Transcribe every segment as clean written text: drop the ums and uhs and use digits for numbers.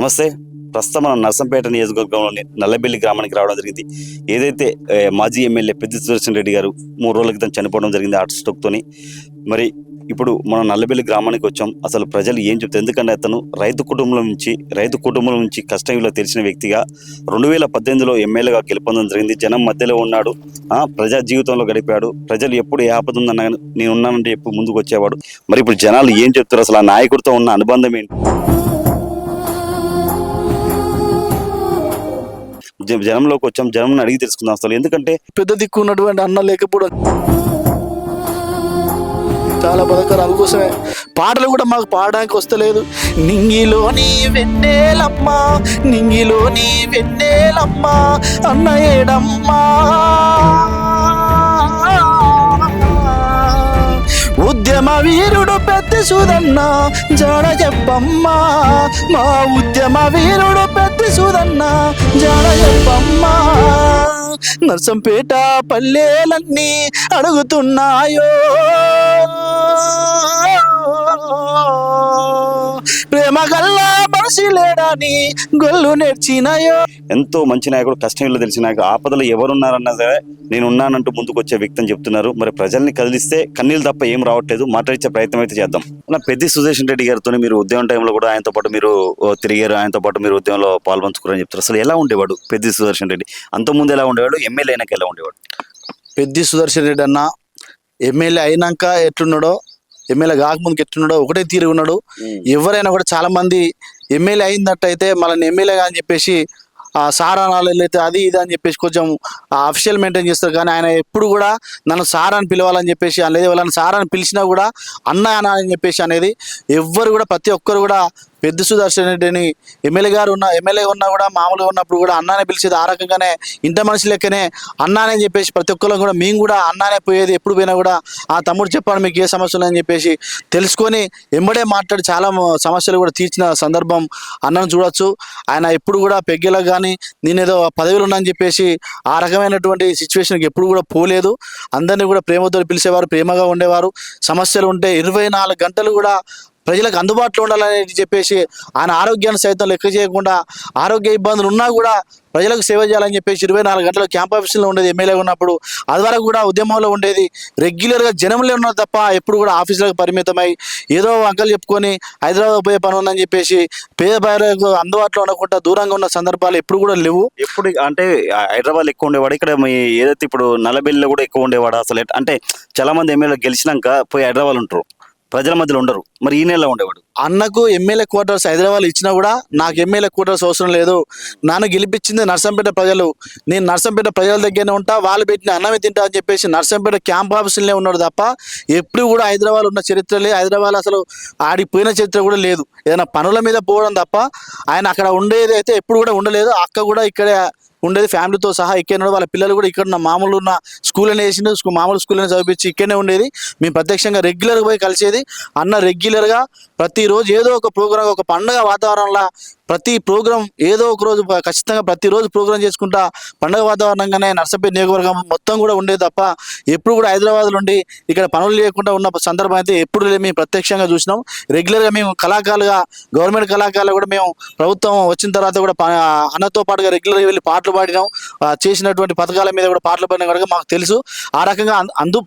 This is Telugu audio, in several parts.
నమస్తే. ప్రస్తుతం మనం నర్సంపేట నియోజకవర్గంలోని నల్లబెల్లి గ్రామానికి రావడం జరిగింది. ఏదైతే మాజీ ఎమ్మెల్యే పెద్ది సుదర్శన్ రెడ్డి గారు 3 రోజుల క్రితం చనిపోవడం జరిగింది హార్ట్ స్ట్రోక్‌తోని. మరి ఇప్పుడు మనం నల్లబెల్లి గ్రామానికి వచ్చాం. అసలు ప్రజలు ఏం చెప్తారు? ఎందుకంటే అతను రైతు కుటుంబం నుంచి కష్టంలో తెలిసిన వ్యక్తిగా 2018లో ఎమ్మెల్యేగా గెలుపొందడం జరిగింది. జనం మధ్యలో ఉన్నాడు. ప్రజా జీవితంలో గడిపాడు. ప్రజలు ఎప్పుడు ఏ ఆపద ఉందన్నా కానీ నేనున్నానంటే ఎప్పుడు ముందుకు వచ్చేవాడు. మరి ఇప్పుడు జనాలు ఏం చెప్తారు? అసలు ఆ నాయకుడితో ఉన్న అనుబంధం ఏంటి? జనంలోకి వచ్చాం. జనం అడిగి తెలుసుకుందాం అసలు. ఎందుకంటే పెద్ద దిక్కు ఉన్నటువంటి అన్న లేకపోవడం చాలా బతకరాల కోసమే. పాటలు కూడా మాకు పాడడానికి వస్తలేదు. నింగిలోని వెన్నెలమ్మా, నింగిలోని వెన్నెలమ్మా, అన్న ఏడమ్మా, ఉద్యమ వీరుడు పెద్ది సుదన్న జాడ చెప్పమ్మా, మా ఉద్యమ వీరుడు పెద్ది సుదన్న జాడ చెప్పమ్మా. నర్సంపేట పల్లెలన్నీ అడుగుతున్నాయో, ప్రేమ గల్లా మనిషి లేడని గొల్లు నేర్చినాయో. ఎంతో మంచి నాయకుడు, కష్టంలో తెలిసిన నాయకుడు. ఆపదలు ఎవరున్నారన్నా సరే నేను ఉన్నానంటూ ముందుకు వచ్చే వ్యక్తి అని చెప్తున్నారు. మరి ప్రజల్ని కదిలిస్తే కన్నీళ్ళు తప్ప ఏం రావట్లేదు. మాట్లాడించే ప్రయత్నం అయితే చేద్దాం. అలా పెద్ది సుదర్శన్ రెడ్డి గారితో మీరు ఉద్యమం టైంలో కూడా ఆయనతో పాటు మీరు తిరిగారు, ఆయనతో పాటు మీరు ఉద్యమంలో పాల్పంచుకోరని చెప్తారు. అసలు ఎలా ఉండేవాడు పెద్ది సుదర్శన్ రెడ్డి? అంతకుముందు ఎలా ఉండేవాడు? ఎమ్మెల్యే అయినాక ఎలా ఉండేవాడు? పెద్ది సుదర్శన్ రెడ్డి అన్న ఎమ్మెల్యే అయినాక ఎట్లున్నాడో, ఎమ్మెల్యే కాకముందుకు ఎట్లున్నాడో ఒకటే తీరు ఉన్నాడు. ఎవరైనా కూడా చాలా మంది ఎమ్మెల్యే అయినట్టయితే మళ్ళీ ఎమ్మెల్యేగా అని చెప్పేసి సార్ అనాలి, అయితే అది ఇది అని చెప్పేసి కొంచెం అఫీషియల్ మెయింటైన్ చేస్తారు. కానీ ఆయన ఎప్పుడు కూడా నన్ను సార్ అని పిలవాలని చెప్పేసి, లేదా వాళ్ళని సార్ అని పిలిచినా కూడా అన్న అనాలని చెప్పేసి అనేది ఎవ్వరు కూడా, ప్రతి ఒక్కరు కూడా పెద్ది సుదర్శన్ రెడ్డిని ఎమ్మెల్యే ఉన్నా కూడా మామూలుగా ఉన్నప్పుడు కూడా అన్నానే పిలిచేది. ఆ రకంగానే ఇంట మనిషి లెక్కనే అన్నానే అని చెప్పేసి ప్రతి ఒక్కరు కూడా మేము కూడా అన్నానే పోయేది. ఎప్పుడు పోయినా కూడా ఆ తమ్ముడు చెప్పాడు మీకు ఏ సమస్యలు అని చెప్పేసి తెలుసుకొని ఎంబడే మాట్లాడి చాలా సమస్యలు కూడా తీర్చిన సందర్భం అన్నను చూడొచ్చు. ఆయన ఎప్పుడు కూడా పెగ్గెలకు కానీ నేనేదో పదవిలో ఉన్నా అని చెప్పేసి ఆ రకమైనటువంటి సిచ్యువేషన్కి ఎప్పుడు కూడా పోలేదు. అందరినీ కూడా ప్రేమతో పిలిచేవారు, ప్రేమగా ఉండేవారు. సమస్యలు ఉంటే 24 గంటలు కూడా ప్రజలకు అందుబాటులో ఉండాలని చెప్పేసి ఆయన ఆరోగ్యాన్ని సైతం లెక్క చేయకుండా, ఆరోగ్య ఇబ్బందులు ఉన్నా కూడా ప్రజలకు సేవ చేయాలని చెప్పేసి 24 గంటలు క్యాంప్ ఆఫీసులో ఉండేది ఎమ్మెల్యే ఉన్నప్పుడు. అది వరకు కూడా ఉద్యమంలో ఉండేది. రెగ్యులర్గా జనంలో ఉన్నారు తప్ప ఎప్పుడు కూడా ఆఫీసులకు పరిమితమై ఏదో అంకలు చెప్పుకొని హైదరాబాద్ పోయే పని ఉందని చెప్పేసి పేద ప్రజలకు అందుబాటులో ఉండకుండా దూరంగా ఉన్న సందర్భాలు ఎప్పుడు కూడా లేవు. ఎప్పుడు అంటే హైదరాబాద్ ఎక్కువ ఉండేవాడు. ఇక్కడ ఏదైతే ఇప్పుడు నల్లబెల్లిలో కూడా ఎక్కువ ఉండేవాడు. అసలు అంటే చాలా మంది ఎమ్మెల్యే గెలిచినాక పోయి హైదరాబాద్ ఉంటారు, ప్రజల మధ్యలో ఉండరు. మరి ఈ నెలలో ఉండేవాడు. అన్నకు ఎమ్మెల్యే క్వార్టర్స్ హైదరాబాద్ ఇచ్చినా కూడా నాకు ఎమ్మెల్యే క్వార్టర్స్ అవసరం లేదు. నన్ను గెలిపించింది నర్సంపేట ప్రజలు. నేను నర్సంపేట ప్రజల దగ్గరనే ఉంటా, వాళ్ళు పెట్టిన అన్నమే తింటా అని చెప్పేసి నర్సంపేట క్యాంప్ ఆఫీసులనే ఉన్నాడు తప్ప ఎప్పుడు కూడా హైదరాబాద్ ఉన్న చరిత్ర లేదు. హైదరాబాద్ అసలు ఆడిపోయిన చరిత్ర కూడా లేదు. ఏదైనా పనుల మీద పోవడం తప్ప ఆయన అక్కడ ఉండేది అయితే ఎప్పుడు కూడా ఉండలేదు. అక్క కూడా ఇక్కడే ఉండేది, ఫ్యామిలీతో సహా ఇక్కడే. వాళ్ళ పిల్లలు కూడా ఇక్కడ ఉన్న మామూలు ఉన్న స్కూల్లోనే వేసిండు, మామూలు స్కూల్లోనే చదివించి ఇక్కడనే ఉండేది. మేము ప్రత్యక్షంగా రెగ్యులర్గా పోయి కలిసేది. అన్న రెగ్యులర్గా ప్రతిరోజు ఏదో ఒక ప్రోగ్రాం, ఒక పండుగ వాతావరణంలో ప్రతి ప్రోగ్రాం ఏదో ఒక రోజు ఖచ్చితంగా ప్రతిరోజు ప్రోగ్రాం చేసుకుంటా పండుగ వాతావరణంగానే నర్సంపేట నియోజకవర్గం మొత్తం కూడా ఉండేది తప్ప ఎప్పుడు కూడా హైదరాబాద్లో ఉండి ఇక్కడ పనులు లేకుండా ఉన్న సందర్భం అయితే ఎప్పుడు మేము ప్రత్యక్షంగా చూసినాం. రెగ్యులర్గా మేము కళాకారులుగా, గవర్నమెంట్ కళాకారులు కూడా మేము ప్రభుత్వం వచ్చిన తర్వాత కూడా అన్నతో పాటుగా రెగ్యులర్గా వెళ్ళి పాటలు పాడినాం. చేసినటువంటి పథకాల మీద కూడా పాటలు పాడిన కనుక మాకు తెలుసు. ఆ రకంగా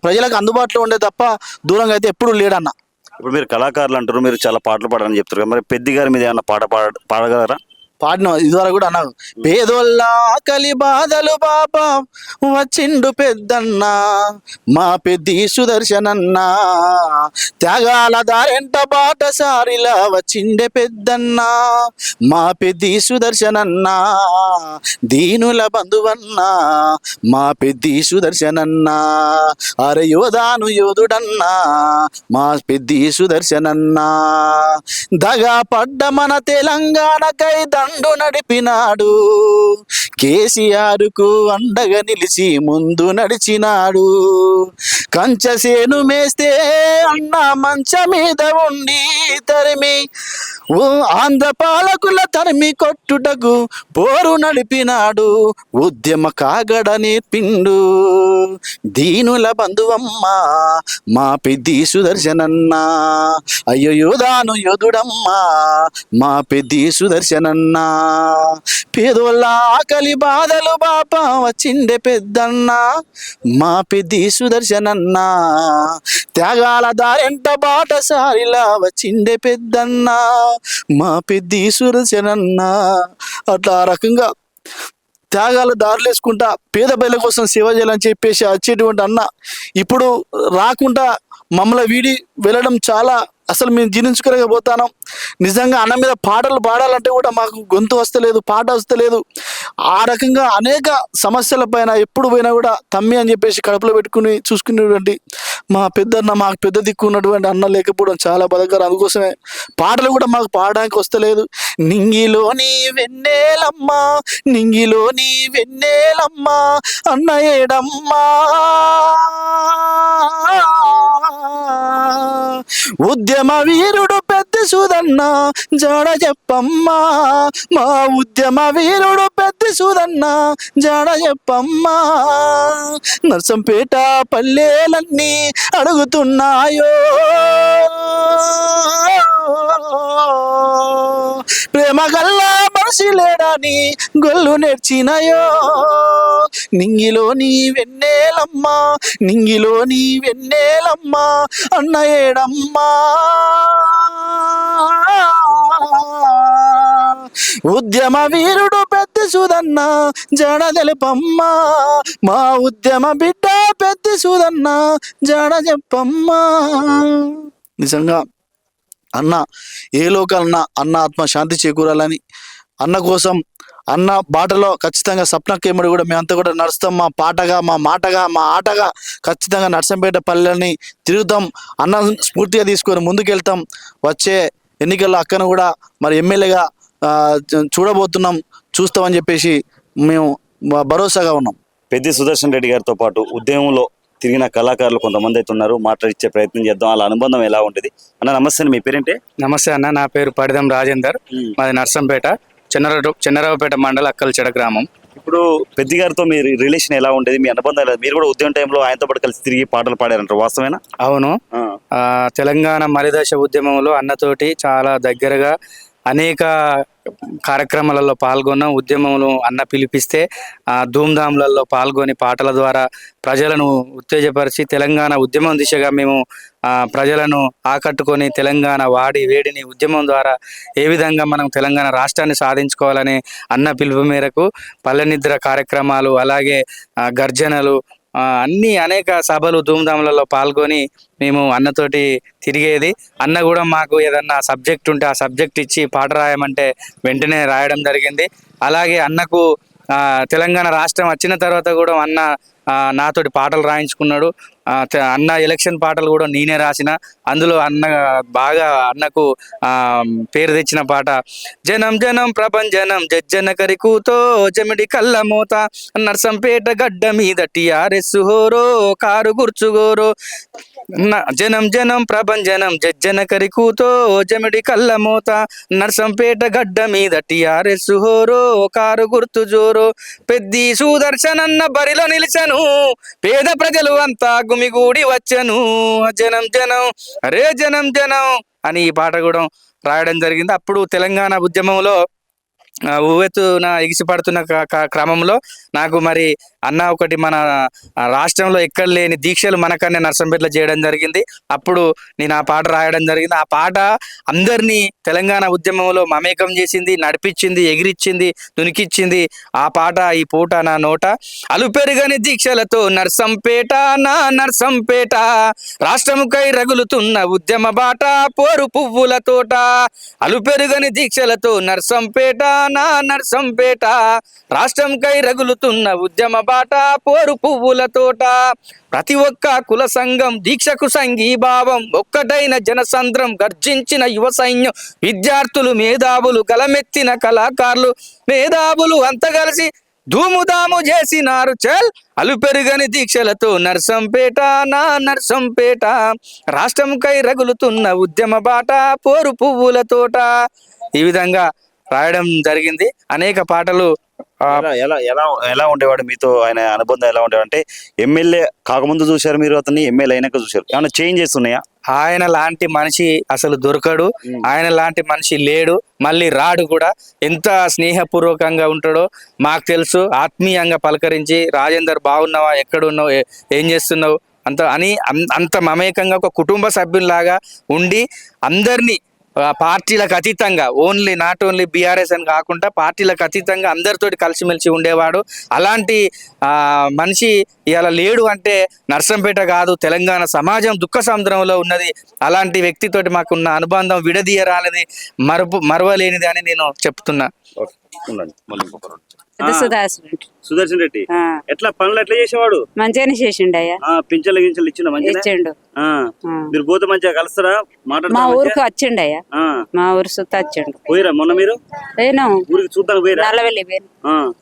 ప్రజలకు అందుబాటులో ఉండే తప్ప దూరంగా అయితే ఎప్పుడు లేడన్న. ఇప్పుడు మీరు కళాకారులు అంటారు, మీరు చాలా పాటలు పాడాలని చెప్తారు కదా. మరి పెద్ది గారి మీద ఏమన్నా పాడగలరా? పాడిన ఇదివరకు కూడా అన్నారు. పేదోళ్ళ ఆకలి బాధలు పాపం వచ్చిండు పెద్దన్న మా పెద్ది సుదర్శనన్న, త్యాగాల దారెంట బాటసారిలా వచ్చిండే పెద్దన్న మా పెద్ది సుదర్శనన్న, దీనుల బంధువన్న మా పెద్ది సుదర్శనన్న, అరే యోధాను యోధుడన్న మా పెద్ది సుదర్శనన్న, దగా పడ్డ మన తెలంగాణకై బండు నడిపినాడు, కేసీఆర్కు అండగా నిలిచి ముందు నడిచినాడు. కంచసేను మేస్తే అన్న మంచ మీద ఉండి తరిమి ఆంధ్ర పాలకుల తరిమి కొట్టుటకు పోరు నడిపినాడు, ఉద్యమ కాగడ నేర్పిండు. దీనుల బంధువమ్మ మా పెద్ది సుదర్శనన్న, అయ్యో యోధాను యోధుడమ్మ మా పెద్ది సుదర్శనన్న. పేదోళ్ళ ఆకలి బాధలు బాప వచ్చిండే పెద్దన్న మా పెద్ది సుదర్శనన్న. త్యాగాల దారెంట బాటసారిలా వచ్చిండే పెద్దన్న మా పెద్ది సుదర్శనన్న. అట్లా ఆ రకంగా త్యాగాల దారులేసుకుంటా పేద ప్రజల కోసం సేవ చేయాలని చెప్పేసి వచ్చేటువంటి అన్న ఇప్పుడు రాకుండా మమ్మల్ని వీడి వెళ్ళడం చాలా అసలు మేము జీర్ణించుకోలేకపోతాను. నిజంగా అన్న మీద పాటలు పాడాలంటే కూడా మాకు గొంతు వస్తలేదు, పాట వస్తలేదు. ఆ రకంగా అనేక సమస్యల పైన ఎప్పుడు పోయినా కూడా తమ్మి అని చెప్పేసి కడుపులో పెట్టుకుని చూసుకునేటువంటి మా పెద్దన్న, మాకు పెద్ద దిక్కు ఉన్నటువంటి అన్న లేకపోవడం చాలా బాధకరం. అందుకోసమే పాటలు కూడా మాకు పాడడానికి వస్తలేదు. నింగిలోని వెన్నెలమ్మ, నింగిలోని వెన్నెలమ్మ అన్న ఏడమ్మా, ఉద్యమ వీరుడు పెద్ద సుదన్న జాడ చెప్పమ్మా, మా ఉద్యమ వీరుడు పెద్ద సుదన్న జాడ చెప్పమ్మా. నర్సంపేట పల్లెలన్నీ అడుగుతున్నాయో, ప్రేమ గల్లా మనిషి లేడని గొల్లు నేర్చినాయో. నింగిలోని వెన్నెలమ్మ, నింగిలోని వెన్నెలమ్మ అన్న ఏడమ్మా, ఉద్యమ వీరుడు పెద్ద సుదన్న జడ తెలుపమ్మా, మా ఉద్యమ బిడ్డ పెద్ద సుదన్న జడ చెప్పమ్మా. నిజంగా అన్న ఏ లోకాలన్నా అన్న ఆత్మ శాంతి చేకూరాలని, అన్న కోసం అన్న బాటలో ఖచ్చితంగా సప్నకేమడి కూడా మేమంతా కూడా నడుస్తాం. మా పాటగా, మా మాటగా, మా ఆటగా ఖచ్చితంగా నర్సంపేట పల్లెల్ని తిరుగుతాం. అన్న స్ఫూర్తిగా తీసుకొని ముందుకెళ్తాం. వచ్చే ఎన్నికల్లో అక్కను కూడా మరి ఎమ్మెల్యేగా చూడబోతున్నాం, చూస్తామని చెప్పేసి మేము భరోసాగా ఉన్నాం. పెద్ది సుదర్శన్ రెడ్డి గారితో పాటు ఉద్యమంలో తిరిగిన కళాకారులు కొంతమంది అయితే ఉన్నారు, మాట్లాడిచ్చే ప్రయత్నం చేద్దాం. వాళ్ళ అనుబంధం ఎలా ఉంటుంది అన్న? నమస్తే, మీ పేరేంటి? నమస్తే అన్న, నా పేరు పడిదం రాజేందర్, మాది నర్సంపేట, చెన్నరావుపేట మండల అక్కలచెడ గ్రామం. ఇప్పుడు పెద్ది గారితో మీ రిలేషన్ ఎలా ఉండేది, మీ అనుబంధం ఎలా? మీరు కూడా ఉద్యమం టైంలో ఆయనతో పాటు కలిసి తిరిగి పాటలు పాడారంటారు, వాస్తవేనా? అవును, తెలంగాణ మలిదశ ఉద్యమంలో అన్నతోటి చాలా దగ్గరగా అనేక కార్యక్రమాలలో పాల్గొన్నాం. ఉద్యమంలో అన్న పిలిపిస్తే ధూమ్ధాంలలో పాల్గొని పాటల ద్వారా ప్రజలను ఉత్తేజపరిచి తెలంగాణ ఉద్యమం దిశగా మేము ప్రజలను ఆకట్టుకొని తెలంగాణ వాడి వేడిని ఉద్యమం ద్వారా ఏ విధంగా మనం తెలంగాణ రాష్ట్రాన్ని సాధించుకోవాలని అన్న పిలుపు మేరకు పల్లెనిద్ర కార్యక్రమాలు, అలాగే గర్జనలు, అన్ని అనేక సభలు ధూమ్ధాంలలో పాల్గొని మేము అన్నతోటి తిరిగేది. అన్న కూడా మాకు ఏదన్నా సబ్జెక్ట్ ఉంటే ఆ సబ్జెక్ట్ ఇచ్చి పాట రాయమంటే వెంటనే రాయడం జరిగింది. అలాగే అన్నకు తెలంగాణ రాష్ట్రం వచ్చిన తర్వాత కూడా అన్న నాతోటి పాటలు రాయించుకున్నాడు. అన్న ఎలక్షన్ పాటలు కూడా నేనే రాసిన. అందులో అన్న బాగా అన్నకు పేరు తెచ్చిన పాట జనం జనం ప్రపంచనం జజ్జన కరికూతో జమిడి కళ్ళ మోత నర్సంపేట గడ్డ మీద టిఆర్ఎస్ హోరో కారు గుర్చుగోరో, జనం జనం ప్రపంచనం జజ్జన కరికూతో జమిడి కళ్ళ మోత నర్సంపేట గడ్డ మీద టిఆర్ఎస్ హోరో కారు గుర్తు జోరో, పెద్ది సుదర్శనన్న బరిలో నిలిచను, పేద ప్రజలు అంతా గుమిగూడి వచ్చను, జనం జనం అరే జనం జనం అని ఈ పాట కూడా రాయడం జరిగింది. అప్పుడు తెలంగాణ ఉద్యమంలో ఉవ్వెత్తున ఎగిసిపడుతున్న క్రమంలో నాకు మరి అన్న ఒకటి మన రాష్ట్రంలో ఎక్కడ లేని దీక్షలు మనకన్నా నర్సంపేటలో చేయడం జరిగింది. అప్పుడు నేను ఆ పాట రాయడం జరిగింది. ఆ పాట అందరినీ తెలంగాణ ఉద్యమంలో మమేకం చేసింది, నడిపించింది, ఎగిరిచ్చింది, దునికిచ్చింది. ఆ పాట ఈ పూట నా నోట అలుపెరుగని దీక్షలతో నర్సంపేట నా నర్సంపేట, రాష్ట్రముకై రగులుతున్న ఉద్యమ బాట పోరు పువ్వుల తోట, అలుపెరుగని దీక్షలతో నర్సంపేట నా నర్సంపేట రాష్ట్రంకై రగులుతున్న ఉద్యమ బాట పోరు పువ్వుల తోట ప్రతి ఒక్క కుల సంఘం దీక్షకు సంఘీభావం ఒక్కటైన జనసంద్రం గర్జించిన యువ సైన్యం విద్యార్థులు మేధావులు గలమెత్తిన కళాకారులు మేధావులు అంతా కలిసి ధూముదాము చేసినారు చల్ అలుపెరుగని దీక్షలతో నర్సంపేట నా నర్సంపేట రాష్ట్రంకై రగులుతున్న ఉద్యమ బాట పోరు పువ్వుల తోట ఈ విధంగా రాయడం జరిగింది. అనేక పాటలు ఎలా ఎలా ఎలా ఎలా ఉండేవాడు మీతో, ఆయన అనుబంధం ఎలా ఉండేవాడు? అంటే ఎమ్మెల్యే కాకముందు చూశారు మీరు అతన్ని, ఎమ్మెల్యే అయినాక చూశారు, ఏమైనా చేంజెస్ ఉన్నాయా? ఆయన లాంటి మనిషి అసలు దొరకడు, ఆయన లాంటి మనిషి లేడు, మళ్ళీ రాడు కూడా. ఎంత స్నేహపూర్వకంగా ఉంటాడో మాకు తెలుసు. ఆత్మీయంగా పలకరించి రాజేందర్ బాగున్నావా, ఎక్కడున్నావు, ఏం చేస్తున్నావు అంత మమేకంగా ఒక కుటుంబ సభ్యుల్లాగా ఉండి అందరినీ పార్టీలకు అతీతంగా నాట్ ఓన్లీ బీఆర్ఎస్ అని కాకుండా పార్టీలకు అతీతంగా అందరితోటి కలిసిమెలిసి ఉండేవాడు. అలాంటి మనిషి ఇలా లేడు అంటే నర్సంపేట కాదు తెలంగాణ సమాజం దుఃఖ సముద్రంలో ఉన్నది. అలాంటి వ్యక్తితోటి మాకున్న అనుబంధం విడదీయరానిది, మరవలేనిది అని నేను చెప్తున్నా. సుదర్శన్ రెడ్డి ఎట్లా పనులు ఎట్లా చేసేవాడు? మంచిగానే చేసిండయ్యా. పింఛన్లు గించలు ఇచ్చిన ఇచ్చిండు. మీరు పోతే మంచిగా కలుస్తారా? మా ఊరికి వచ్చిండయ్యా, మా ఊరు సుత్త వచ్చిండు. పోయిరా మొన్న మీరు? పోయినాం ఊరికి చూద్దాం. పోయిరా? నల్లవెల్లి పోయినాం.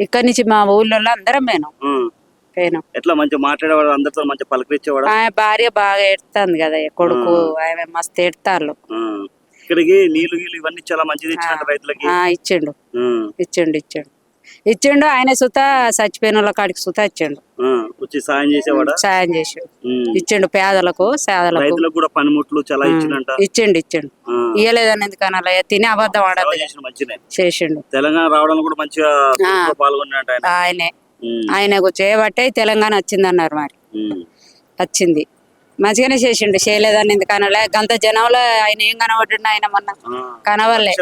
ఇక్కడ నుంచి మా ఊళ్ళో అందరం పోయినాం. ఎట్లా మంచిగా మాట్లాడేవాడు, అందరితో మంచిగా పలకరించేవాడు? ఆయన భార్య బాగా ఎడుతుంది కదా, కొడుకు ఆయన మస్తు ఎడతారు. ఇక్కడికి నీళ్లు గీళ్ళు ఇవన్నీ చాలా మంచిది ఇచ్చినట్టు రైతులకి. ఇచ్చిండు ఇచ్చిండు ఇచ్చిండు ఇచ్చిండు. ఆయన సుత చచ్చిపోయిన వాళ్ళ కాడికి సుత ఇచ్చిండు, వచ్చి సాయం చేసేవాడు. సాయం చేసిండు, ఇచ్చిండు పేదలకు రైతులకు కూడా పనిముట్లు చాలా ఇచ్చిండు. ఇచ్చిండు ఇయ్యలేదని ఎందుకన్నా తిని అబద్ధం ఆడాలి చేసిండు. తెలంగాణ రావడానికి కూడా మంచిగా పాల్గొన్నాడు ఆయనకు చేయబట్టే తెలంగాణ వచ్చింది అన్నారు. మరి వచ్చింది, మంచిగానే చేసిండు. చేయలేదని ఎందుకనలే, గంత జనంలో ఆయన ఏం కనబడ్డా ఆయన మొన్న కనవలే.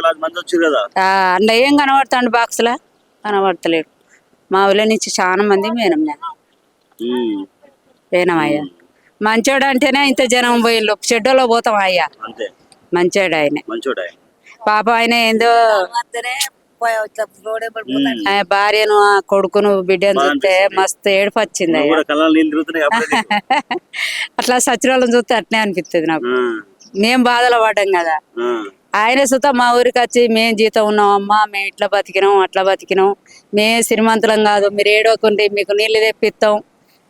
అందులో ఏం కనబడతాడు, బాక్స్ లా కనబడతలేడు. మా ఊళ్ళో నుంచి చాలా మంది పోయినామయ్యా. మంచోడు అంటేనే ఇంత జనం పోయిళ్ళు, చెడ్డలో పోతాం అయ్యా. మంచోడు ఆయన, పాప ఆయన ఏందో భార్యను కొడుకును బిడ్డను చూస్తే మస్తు ఏడుపు వచ్చింది అయ్యా. అట్లా సచివాలయం చూస్తే అట్నే అనిపిస్తుంది నాకు. మేం బాధలు పడ్డాం కదా, ఆయన సుత మా ఊరికి వచ్చి మేం జీతం ఉన్నాం అమ్మా, మేము ఇట్లా బతికినాం అట్లా బతికినాం, మేము శ్రీమంతులం కాదు, మీరు ఏడవకుంటే మీకు నీళ్ళు తెప్పిస్తాం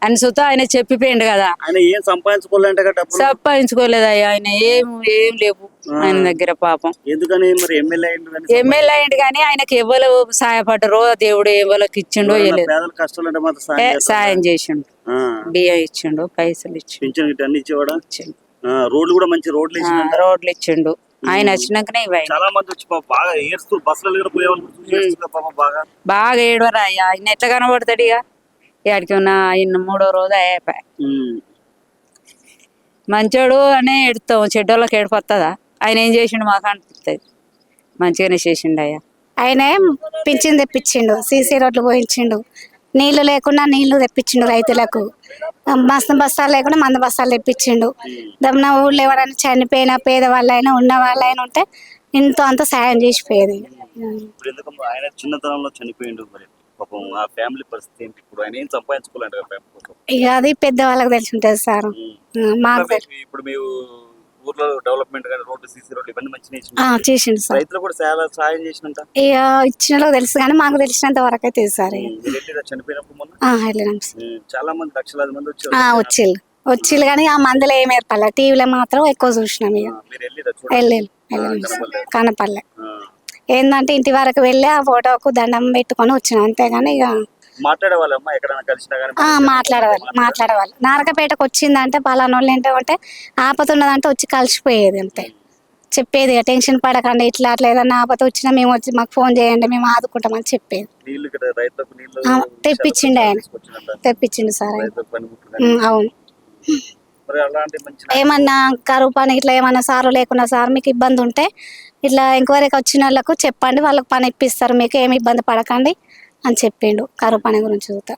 అని సుత ఆయన చెప్పిపోయిండు కదా. సంపాదించుకోలేదు అయ్యా ఆయన, ఏం లేవు ఆయన దగ్గర పాపం. ఎమ్మెల్యే అయిండు కానీ ఆయనకి ఎవరు సహాయపడ్డరో దేవుడు ఎవరికి ఇచ్చిండో సాయం చేసిండు. బియ్యం ఇచ్చిండు, పైసలు ఇచ్చిండు, రోడ్లు కూడా మంచి రోడ్లు ఇచ్చిండు. ఆయన వచ్చినాకనే బాగా ఏడవరా అయ్యా. ఆయన ఎట్లా కనబడతాడు ఇక ఇక్కడికి ఉన్న ఆయన 3వ రోజు అయిపోయా. మంచోడు అనే ఎడుతాం, చెడ్డోళ్ళకి ఏడిపోతుందా? ఆయన ఏం చేసిండు మాకు అనిపిస్తుంది. మంచిగానే చేసిండు అయ్యా. ఆయన పింఛన్ తెప్పించిండు, సీసీ రోడ్లు పోయించిండు, నీళ్లు లేకుండా నీళ్లు తెప్పించిండు రైతులకు, బస్తాలు లేకుండా మంద బస్తాలు తెప్పించిండు. దమ్మున ఊళ్ళో ఎవరైనా చనిపోయినా పేదవాళ్ళైనా ఉన్న వాళ్ళైనా ఉంటే ఇంతో అంత సాయం చేసిపోయేది. చిన్నతనంలో చనిపోయిండు, ఇక అది పెద్ద వాళ్ళకి తెలిసి ఉంటది సార్. ఇప్పుడు మీ ఊర్లో డెవలప్మెంట్ రోడ్డు సీసీ రోడ్లు ఇవన్నీ మంచిగా చేసిండు సార్. రైతులు కూడా చాలా సాయం చేసినంత ఇక ఇచ్చిన తెలుసు కానీ మాకు తెలిసినంత వరకు అయితే సార్. చాలా మంది లక్షలాది మంది వచ్చిళ్ళు కానీ ఆ మందులో ఏం ఏర్పడలే, టీవీలో మాత్రం ఎక్కువ చూసినాం. ఇక వెళ్ళాను కనపల్లె. ఏంటంటే ఇంటి వరకు వెళ్ళి ఆ ఫోటోకు దండం పెట్టుకొని వచ్చినాం అంతేగాని ఇక మాట్లాడేవాళ్ళు. నారకపేటకు వచ్చిందంటే పలానా వాళ్ళు ఏంటంటే ఆపతున్నదంటే వచ్చి కలిసిపోయేది అంతే. చెప్పేది టెన్షన్ పడకండి, ఇట్లా అట్లా ఏదన్నా ఆపత వచ్చినా మేము వచ్చి మాకు ఫోన్ చేయండి, మేము ఆదుకుంటామని చెప్పేది. తెప్పించిండు ఆయన, తెప్పించిండు సార్. అవును. ఏమన్నా కరువు పని ఇట్లా ఏమన్నా సారు లేకున్నా సార్ మీకు ఇబ్బంది ఉంటే ఇట్లా ఎంక్వైరీకి వచ్చిన వాళ్ళకు చెప్పండి, వాళ్ళకి పని ఇప్పిస్తారు, మీకు ఏమి ఇబ్బంది పడకండి అని చెప్పిండు కరువు పని గురించి చూస్తా.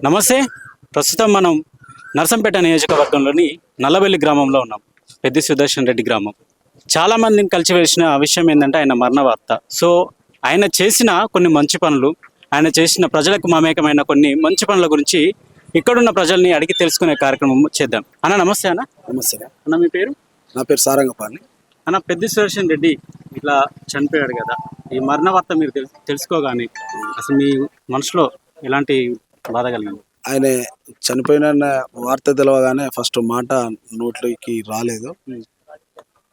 నమస్తే, ప్రస్తుతం మనం నర్సంపేట నియోజకవర్గంలోని నల్లబెల్లి గ్రామంలో ఉన్నాం. పెద్ది సుదర్శన్ రెడ్డి గ్రామం. చాలా మందిని కలిసి వేసిన విషయం ఏంటంటే ఆయన మరణ వార్త. సో ఆయన చేసిన కొన్ని మంచి పనులు, ఆయన చేసిన ప్రజలకు మమేకమైన కొన్ని మంచి పనుల గురించి ఇక్కడున్న ప్రజల్ని అడిగి తెలుసుకునే కార్యక్రమం చేద్దాం. అన్న నమస్తే అన్న. నమస్తే. అన్న మీ పేరు? నా పేరు సారంగపాణి. అన్న, పెద్ది సుదర్శన్ రెడ్డి ఇట్లా చనిపోయాడు కదా, ఈ మరణ వార్త మీరు తెలుసుకోగానే అసలు మీ మనసులో ఎలాంటి బాధ కలిగింది? ఆయన చనిపోయిన వార్త తెలవగానే ఫస్ట్ మాట నోట్లోకి రాలేదు.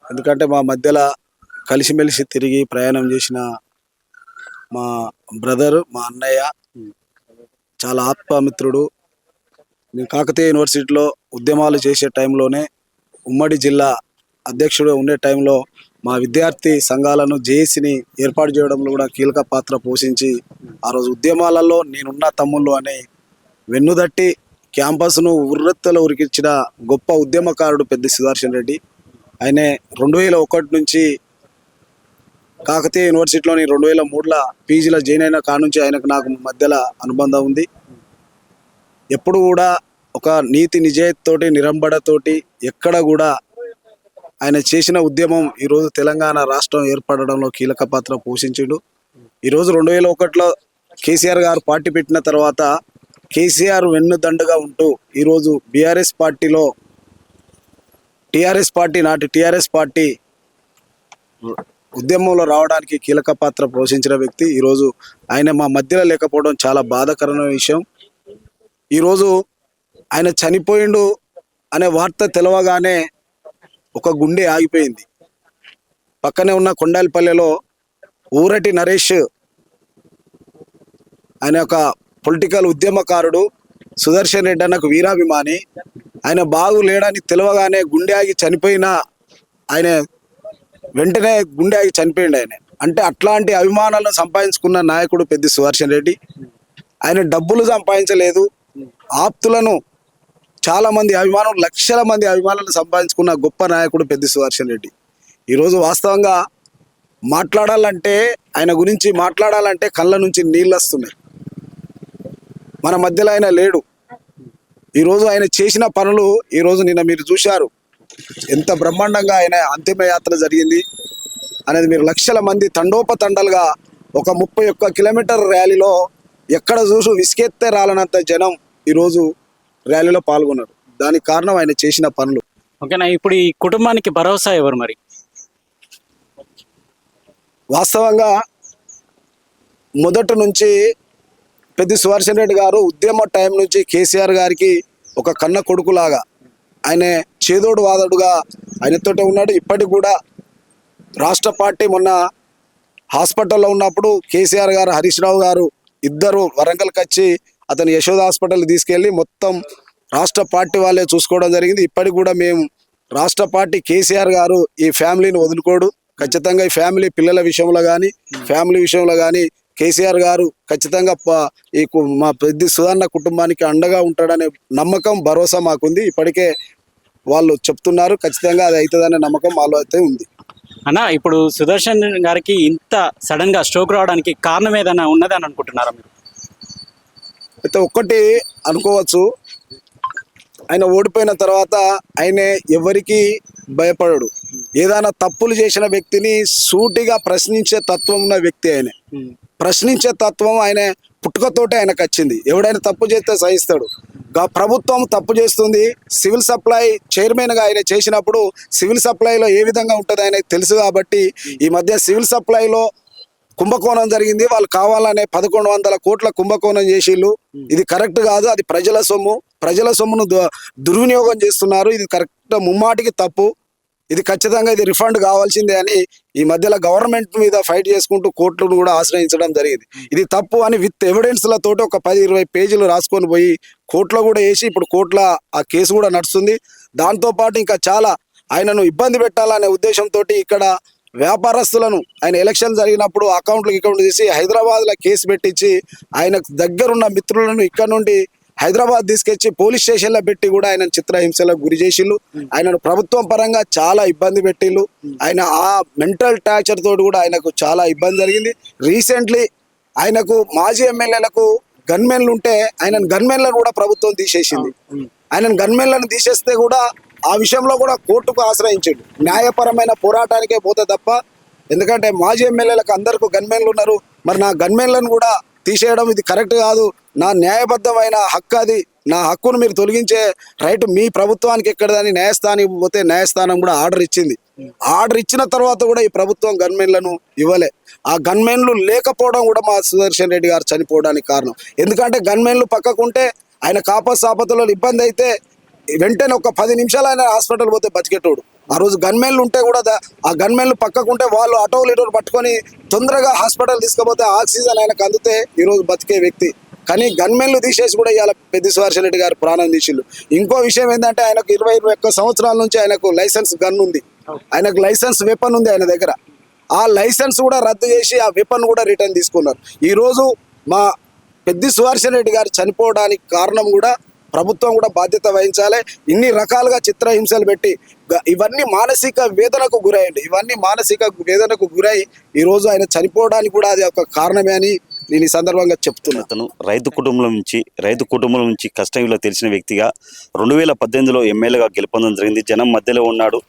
ఎందుకంటే మా మధ్యలో కలిసిమెలిసి తిరిగి ప్రయాణం చేసిన మా బ్రదర్, మా అన్నయ్య, చాలా ఆత్మమిత్రుడు. నేను కాకతీయ యూనివర్సిటీలో ఉద్యమాలు చేసే టైంలోనే ఉమ్మడి జిల్లా అధ్యక్షుడు ఉండే టైంలో మా విద్యార్థి సంఘాలను జేఏసీని ఏర్పాటు చేయడంలో కూడా కీలక పాత్ర పోషించి ఆ రోజు ఉద్యమాలలో నేనున్న తమ్ముళ్ళు అని వెన్నుదట్టి క్యాంపస్ను ఉర్రెత్తలో ఉరికించిన గొప్ప ఉద్యమకారుడు పెద్ది సుదర్శన్ రెడ్డి. ఆయన 2001 నుంచి కాకతీయ యూనివర్సిటీలోని 2003లో పీజీలో జాయిన్ అయిన కానుంచి ఆయనకు నాకు మధ్యలో అనుబంధం ఉంది. ఎప్పుడు కూడా ఒక నీతి నిజాయితీతోటి నిరంబడతోటి ఎక్కడ కూడా ఆయన చేసిన ఉద్యమం ఈరోజు తెలంగాణ రాష్ట్రం ఏర్పడడంలో కీలక పాత్ర పోషించిండు. ఈరోజు 2001లో కేసీఆర్ గారు పార్టీ పెట్టిన తర్వాత కేసీఆర్ వెన్నుదండుగా ఉంటూ ఈరోజు బీఆర్ఎస్ పార్టీలో నాటి టీఆర్ఎస్ పార్టీ ఉద్యమంలో రావడానికి కీలక పాత్ర పోషించిన వ్యక్తి. ఈరోజు ఆయన మా మధ్యలో లేకపోవడం చాలా బాధాకరమైన విషయం. ఈరోజు ఆయన చనిపోయిండు అనే వార్త తెలవగానే ఒక గుండె ఆగిపోయింది. పక్కనే ఉన్న కొండాలపల్లెలో ఊరటి నరేష్, ఆయన ఒక పొలిటికల్ ఉద్యమకారుడు, సుదర్శన్ రెడ్డి అన్నకు వీరాభిమాని. ఆయన బాగు లేడని తెలవగానే గుండె ఆగి చనిపోయిన ఆయన వెంటనే గుండె ఆగి చనిపోయిండు ఆయన. అంటే అట్లాంటి అభిమానాలను సంపాదించుకున్న నాయకుడు పెద్ది సుదర్శన్ రెడ్డి. ఆయన డబ్బులు సంపాదించలేదు, ఆప్తులను చాలా మంది అభిమానులు, లక్షల మంది అభిమానులను సంపాదించుకున్న గొప్ప నాయకుడు పెద్ది సుదర్శన్ రెడ్డి. ఈరోజు వాస్తవంగా మాట్లాడాలంటే, ఆయన గురించి మాట్లాడాలంటే కళ్ళ నుంచి నీళ్ళు వస్తున్నాయి. మన మధ్యలో ఆయన లేడు. ఈరోజు ఆయన చేసిన పనులు ఈరోజు నిన్న మీరు చూశారు, ఎంత బ్రహ్మాండంగా ఆయన అంతిమయాత్ర జరిగింది అనేది. మీరు లక్షల మంది తండోపతండాలుగా ఒక 31 కిలోమీటర్ ర్యాలీలో ఎక్కడ చూసు విసికెత్తే రాలనంత జనం ఈరోజు ర్యాలీలో పాల్గొన్నారు. దానికి కారణం ఆయన చేసిన పనులు. ఓకేనా, ఇప్పుడు ఈ కుటుంబానికి భరోసా ఎవరు మరి? వాస్తవంగా మొదటి నుంచి పెద్ది సుదర్శన్ రెడ్డి గారు ఉద్యమ టైం నుంచి కేసీఆర్ గారికి ఒక కన్న కొడుకులాగా, ఆయన చేదోడు వాదోడుగా ఆయనతోటే ఉన్నాడు. ఇప్పటికి కూడా రాష్ట్ర పార్టీ మొన్న హాస్పిటల్లో ఉన్నప్పుడు కేసీఆర్ గారు, హరీష్ రావు గారు ఇద్దరు వరంగల్కి వచ్చి అతను యశోద హాస్పిటల్కి తీసుకెళ్ళి మొత్తం రాష్ట్ర పార్టీ వాళ్ళే చూసుకోవడం జరిగింది. ఇప్పటికి కూడా మేము రాష్ట్ర పార్టీ, కేసీఆర్ గారు ఈ ఫ్యామిలీని వదులుకోడు. ఖచ్చితంగా ఈ ఫ్యామిలీ పిల్లల విషయంలో కానీ, ఫ్యామిలీ విషయంలో కానీ కేసీఆర్ గారు ఖచ్చితంగా మా పెద్ది సుధన్న కుటుంబానికి అండగా ఉంటాడనే నమ్మకం, భరోసా మాకుంది. ఇప్పటికే వాళ్ళు చెప్తున్నారు, ఖచ్చితంగా అది అవుతుందనే నమ్మకం మాలో అయితే ఉంది. అన్న, ఇప్పుడు సుదర్శన్ గారికి ఇంత సడన్ గా స్ట్రోక్ రావడానికి కారణం ఏదైనా ఉన్నదని అనుకుంటున్నారా మీరు? అయితే ఒక్కటి అనుకోవచ్చు, ఆయన ఓడిపోయిన తర్వాత ఆయన ఎవరికి భయపడడు. ఏదైనా తప్పులు చేసిన వ్యక్తిని సూటిగా ప్రశ్నించే తత్వం ఉన్న వ్యక్తి. ఆయన ప్రశ్నించే తత్వం ఆయన పుట్టుకతోటే ఆయనకు వచ్చింది. ఎవడైనా తప్పు చేస్తే సహిస్తాడు. ప్రభుత్వం తప్పు చేస్తుంది, సివిల్ సప్లై చైర్మన్గా ఆయన చేసినప్పుడు సివిల్ సప్లైలో ఏ విధంగా ఉంటుంది ఆయనకు తెలుసు. కాబట్టి ఈ మధ్య సివిల్ సప్లైలో కుంభకోణం జరిగింది. వాళ్ళు కావాలనే 1100 కోట్ల కుంభకోణం చేసిళ్ళు. ఇది కరెక్ట్ కాదు, అది ప్రజల సొమ్ము. ప్రజల సొమ్మును దుర్వినియోగం చేస్తున్నారు. ఇది కరెక్ట్, ముమ్మాటికి తప్పు. ఇది ఖచ్చితంగా ఇది రిఫండ్ కావాల్సిందే అని ఈ మధ్యలో గవర్నమెంట్ మీద ఫైట్ చేసుకుంటూ కోర్టులను కూడా ఆశ్రయించడం జరిగింది. ఇది తప్పు అని విత్ ఎవిడెన్స్లతోటి ఒక 10-20 పేజీలు రాసుకొని పోయి కోర్టులో కూడా వేసి ఇప్పుడు కోర్టులో ఆ కేసు కూడా నడుస్తుంది. దాంతోపాటు ఇంకా చాలా ఆయనను ఇబ్బంది పెట్టాలనే ఉద్దేశంతో ఇక్కడ వ్యాపారస్తులను ఆయన ఎలక్షన్ జరిగినప్పుడు అకౌంట్ తీసి హైదరాబాద్లో కేసు పెట్టించి ఆయనకు దగ్గరున్న మిత్రులను ఇక్కడ నుండి హైదరాబాద్ తీసుకొచ్చి పోలీస్ స్టేషన్లో పెట్టి కూడా ఆయన చిత్రహింసలకు గురి చేసిళ్ళు. ఆయనను ప్రభుత్వం పరంగా చాలా ఇబ్బంది పెట్టిళ్ళు. ఆయన ఆ మెంటల్ టార్చర్ తోటి కూడా ఆయనకు చాలా ఇబ్బంది జరిగింది. రీసెంట్లీ ఆయనకు మాజీ ఎమ్మెల్యేలకు గన్మెన్లు ఉంటే ఆయన గన్మెన్లను కూడా ప్రభుత్వం తీసేసింది. ఆయన గన్మెన్లను తీసేస్తే కూడా ఆ విషయంలో కూడా కోర్టుకు ఆశ్రయించాడు. న్యాయపరమైన పోరాటానికే పోతే తప్ప ఎందుకంటే మాజీ ఎమ్మెల్యేలకు అందరికీ గన్మెన్లు ఉన్నారు. మరి నా గన్మెన్లను కూడా తీసేయడం ఇది కరెక్ట్ కాదు. నా న్యాయబద్ధమైన హక్కు అది. నా హక్కును మీరు తొలగించే రైట్ మీ ప్రభుత్వానికి ఎక్కడదని న్యాయస్థానానికి పోతే న్యాయస్థానం కూడా ఆర్డర్ ఇచ్చింది. ఆర్డర్ ఇచ్చిన తర్వాత కూడా ఈ ప్రభుత్వం గన్మెన్లను ఇవ్వలే. ఆ గన్మెన్లు లేకపోవడం కూడా మా సుదర్శన్ రెడ్డి గారు చనిపోవడానికి కారణం. ఎందుకంటే గన్మెన్లు పక్కకుంటే ఆయన కాపసాపతలో ఇబ్బంది అయితే వెంటనే ఒక 10 నిమిషాలు ఆయన హాస్పిటల్ పోతే బతికేటోడు. ఆ రోజు గన్మెన్లు ఉంటే కూడా ఆ గన్మెన్లు పక్కకుంటే వాళ్ళు ఆటోలు ఇటోలు పట్టుకొని తొందరగా హాస్పిటల్ తీసుకుపోతే ఆక్సిజన్ ఆయనకు అందితే ఈరోజు బతికే వ్యక్తి. కానీ గన్మెన్లు తీసేసి కూడా ఇవాళ పెద్ది సుదర్శన్ రెడ్డి గారు ప్రాణం తీసిండు. ఇంకో విషయం ఏంటంటే ఆయనకు 21 సంవత్సరాల నుంచి ఆయనకు లైసెన్స్ గన్ ఉంది, ఆయనకు లైసెన్స్ వెపన్ ఉంది ఆయన దగ్గర. ఆ లైసెన్స్ కూడా రద్దు చేసి ఆ వెపన్ కూడా రిటర్న్ తీసుకున్నారు. ఈరోజు మా పెద్ది సుదర్శన్ రెడ్డి గారు చనిపోవడానికి కారణం కూడా ప్రభుత్వం కూడా బాధ్యత వహించాలి. ఇన్ని రకాలుగా చిత్రహింసలు పెట్టి ఇవన్నీ మానసిక వేదనకు గురయ్యండి. ఇవన్నీ మానసిక వేదనకు గురై ఈరోజు ఆయన చనిపోవడానికి కూడా అది ఒక కారణమే అని నేను ఈ సందర్భంగా చెప్తున్నాను. అతను రైతు కుటుంబం నుంచి కష్టంలో తెలిసిన వ్యక్తిగా 2018లో ఎమ్మెల్యేగా గెలుపొందడం జరిగింది. జనం మధ్యలో ఉన్నాడు,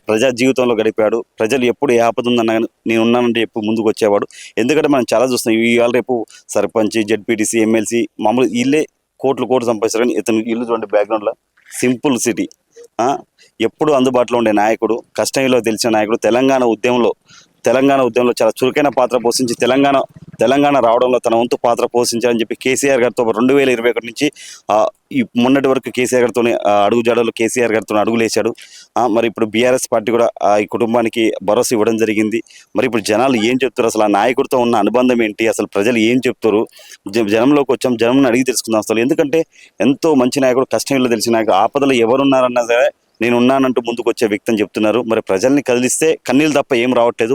ప్రజా జీవితంలో గడిపాడు. ప్రజలు ఎప్పుడు ఏ ఆపద ఉందన్నా నేను ఉన్నానంటే ఎప్పుడు ముందుకు వచ్చేవాడు. ఎందుకంటే మనం చాలా చూస్తాం, ఇవాళ రేపు సర్పంచ్, జెడ్పీటీసీ, ఎమ్మెల్సీ మామూలు ఇల్లే కోట్లు సంపాదిస్తారు. కానీ ఇతను ఇల్లు చూడండి, బ్యాక్గ్రౌండ్లో సింపుల్ సిటీ. ఎప్పుడు అందుబాటులో ఉండే నాయకుడు, కష్టంలో తెలిసిన నాయకుడు. తెలంగాణ ఉద్యమంలో చాలా చురుకైన పాత్ర పోషించి తెలంగాణ రావడంలో తన వంతు పాత్ర పోషించాలని చెప్పి కేసీఆర్ గారితో 2021 నుంచి ఈ మొన్నటి వరకు కేసీఆర్ గారితో అడుగుజాడలో కేసీఆర్ గారితో అడుగులేశాడు. మరి ఇప్పుడు బీఆర్ఎస్ పార్టీ కూడా ఈ కుటుంబానికి భరోసా ఇవ్వడం జరిగింది. మరి ఇప్పుడు జనాలు ఏం చెప్తారు, అసలు ఆ నాయకుడితో ఉన్న అనుబంధం ఏంటి, అసలు ప్రజలు ఏం చెప్తారు, జనంలోకి వచ్చాం, జనం అడిగి తెలుసుకుందాం అసలు. ఎందుకంటే ఎంతో మంచి నాయకుడు, కష్టంలో తెలిసిన నాయకుడు, ఆపదలో ఎవరున్నారన్నా సరే నేను ఉన్నానంటూ ముందుకు వచ్చే వ్యక్తి అని చెప్తున్నారు. మరి ప్రజల్ని కదిలిస్తే కన్నీళ్ళు తప్ప ఏం రావట్లేదు.